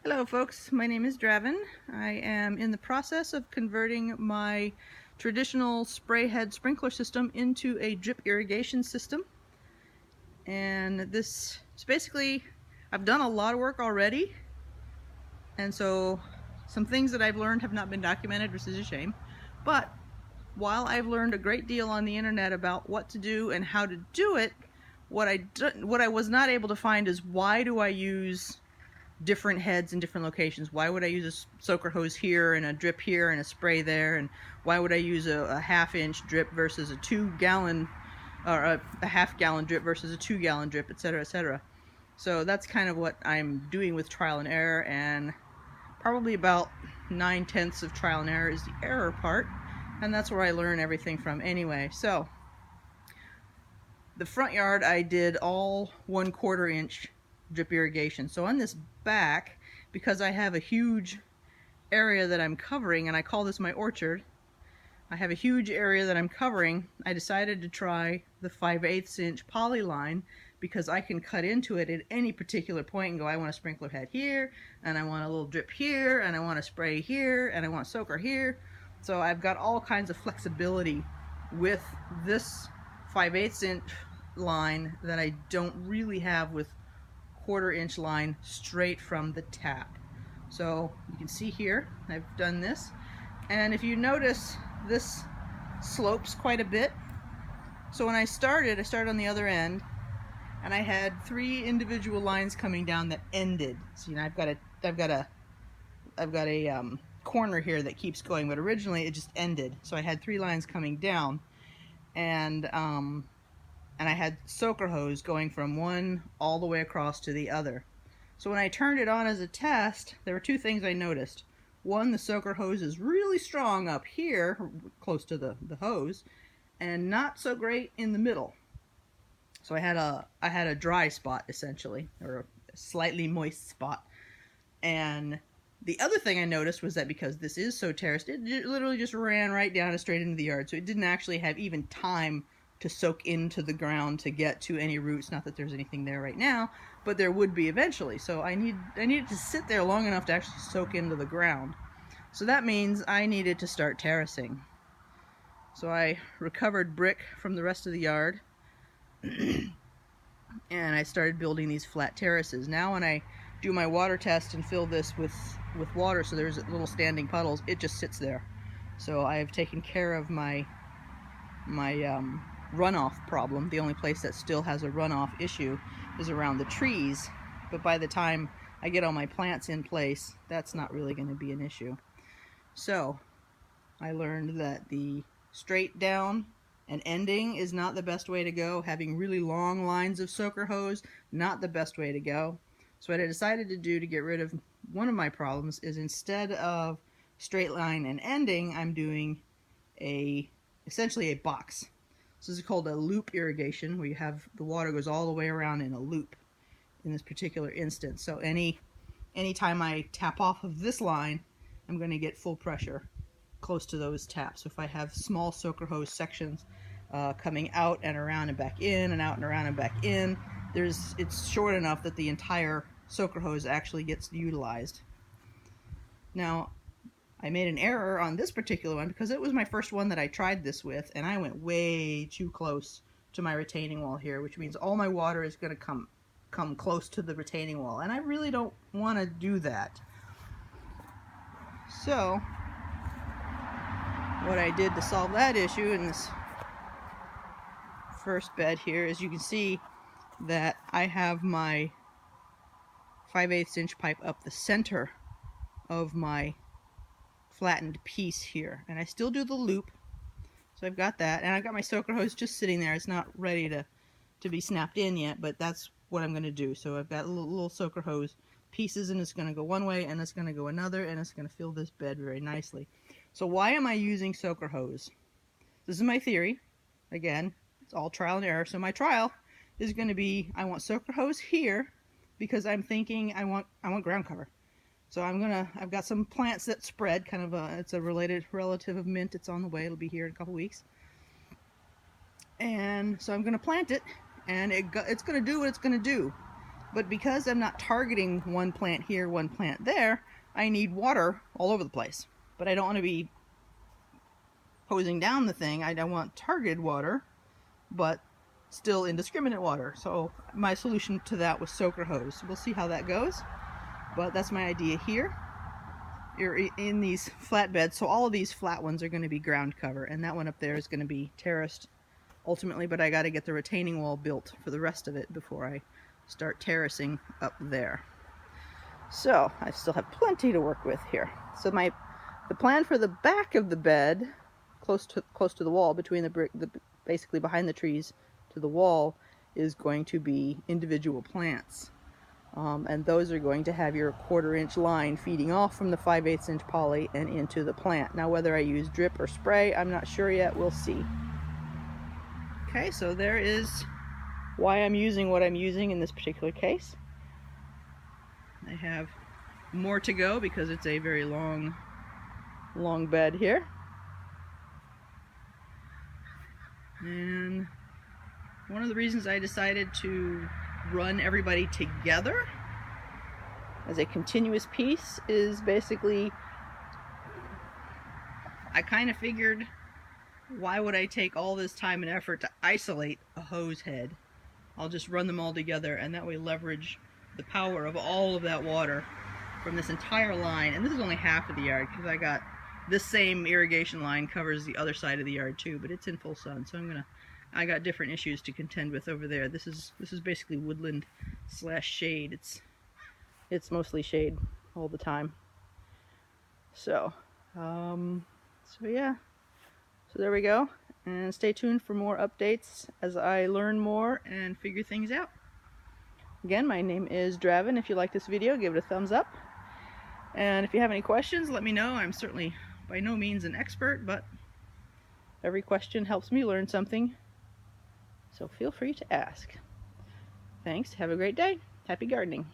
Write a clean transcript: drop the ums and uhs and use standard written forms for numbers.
Hello folks, my name is Draven. I am in the process of converting my traditional spray head sprinkler system into a drip irrigation system. And this is basically, I've done a lot of work already, and so some things that I've learned have not been documented, which is a shame. But while I've learned a great deal on the internet about what to do and how to do it, what I was not able to find is why do I use different heads in different locations. Why would I use a soaker hose here and a drip here and a spray there? And why would I use a half-inch drip versus a 2-gallon or a half-gallon drip versus a 2-gallon drip, etc., etc. So that's kind of what I'm doing with trial and error, and probably about 9/10 of trial and error is the error part, and that's where I learn everything from anyway. So the front yard I did all 1/4 inch drip irrigation. So on this back, because I have a huge area that I'm covering, and I call this my orchard, I have a huge area that I'm covering, I decided to try the 5/8 inch poly line because I can cut into it at any particular point and go, I want a sprinkler head here, and I want a little drip here, and I want a spray here, and I want a soaker here. So I've got all kinds of flexibility with this 5/8 inch line that I don't really have with 1/4 inch line straight from the tap. So you can see here I've done this, and if you notice, this slopes quite a bit. So when I started on the other end, and I had 3 individual lines coming down that ended. So you know, I've got a corner here that keeps going, but originally it just ended. So I had 3 lines coming down, and I had soaker hose going from one all the way across to the other. So when I turned it on as a test, there were 2 things I noticed. One, the soaker hose is really strong up here, close to the hose, and not so great in the middle. So I had a dry spot, essentially, or a slightly moist spot. And the other thing I noticed was that because this is so terraced, it literally just ran right down and straight into the yard. So it didn't actually have even time to soak into the ground to get to any roots. Not that there's anything there right now, but there would be eventually. So I needed to sit there long enough to actually soak into the ground. So that means I needed to start terracing. So I recovered brick from the rest of the yard and I started building these flat terraces. Now when I do my water test and fill this with water so there's little standing puddles, it just sits there. So I have taken care of my runoff problem. The only place that still has a runoff issue is around the trees, but by the time I get all my plants in place, that's not really going to be an issue. So I learned that the straight down and ending is not the best way to go. Having really long lines of soaker hose, not the best way to go. So what I decided to do to get rid of one of my problems is, instead of straight line and ending, I'm doing essentially a box. This is called a loop irrigation, where you have the water goes all the way around in a loop in this particular instance. So anytime I tap off of this line, I'm going to get full pressure close to those taps. So if I have small soaker hose sections coming out and around and back in and out and around and back in, it's short enough that the entire soaker hose actually gets utilized. Now, I made an error on this particular one because it was my first one that I tried this with, and I went way too close to my retaining wall here, which means all my water is going to come close to the retaining wall, and I really don't want to do that. So what I did to solve that issue in this first bed here is, you can see that I have my 5/8 inch pipe up the center of my flattened piece here, and I still do the loop. So I've got that, and I've got my soaker hose just sitting there. It's not ready to be snapped in yet, but that's what I'm going to do. So I've got little soaker hose pieces, and it's going to go one way and it's going to go another, and it's going to fill this bed very nicely. So why am I using soaker hose? This is my theory. Again, it's all trial and error. So my trial is going to be, I want soaker hose here because I'm thinking I want ground cover. So I've got some plants that spread, kind of it's a relative of mint. It's on the way. It'll be here in a couple weeks. And so I'm going to plant it, and it's going to do what it's going to do. But because I'm not targeting one plant here, one plant there, I need water all over the place. But I don't want to be hosing down the thing. I don't want targeted water, but still indiscriminate water. So my solution to that was soaker hose. We'll see how that goes, but that's my idea here. You're in these flat beds, so all of these flat ones are going to be ground cover, and that one up there is going to be terraced ultimately, but I got to get the retaining wall built for the rest of it before I start terracing up there. So I still have plenty to work with here. So the plan for the back of the bed, close to the wall, between basically behind the trees to the wall, is going to be individual plants. And those are going to have your 1/4 inch line feeding off from the 5/8 inch poly and into the plant. Now whether I use drip or spray, I'm not sure yet, we'll see. Okay, so there is why I'm using what I'm using in this particular case. I have more to go because it's a very long bed here. And one of the reasons I decided to run everybody together as a continuous piece is basically, I kind of figured, why would I take all this time and effort to isolate a hose head? I'll just run them all together, and that way leverage the power of all of that water from this entire line. And this is only half of the yard, because I got this same irrigation line covers the other side of the yard too, but it's in full sun, so I got different issues to contend with over there. This is basically woodland / shade. It's mostly shade all the time. So yeah. So there we go. And stay tuned for more updates as I learn more and figure things out. Again, my name is Draven. If you like this video, give it a thumbs up. And if you have any questions, let me know. I'm certainly by no means an expert, but every question helps me learn something. So feel free to ask. Thanks. Have a great day. Happy gardening.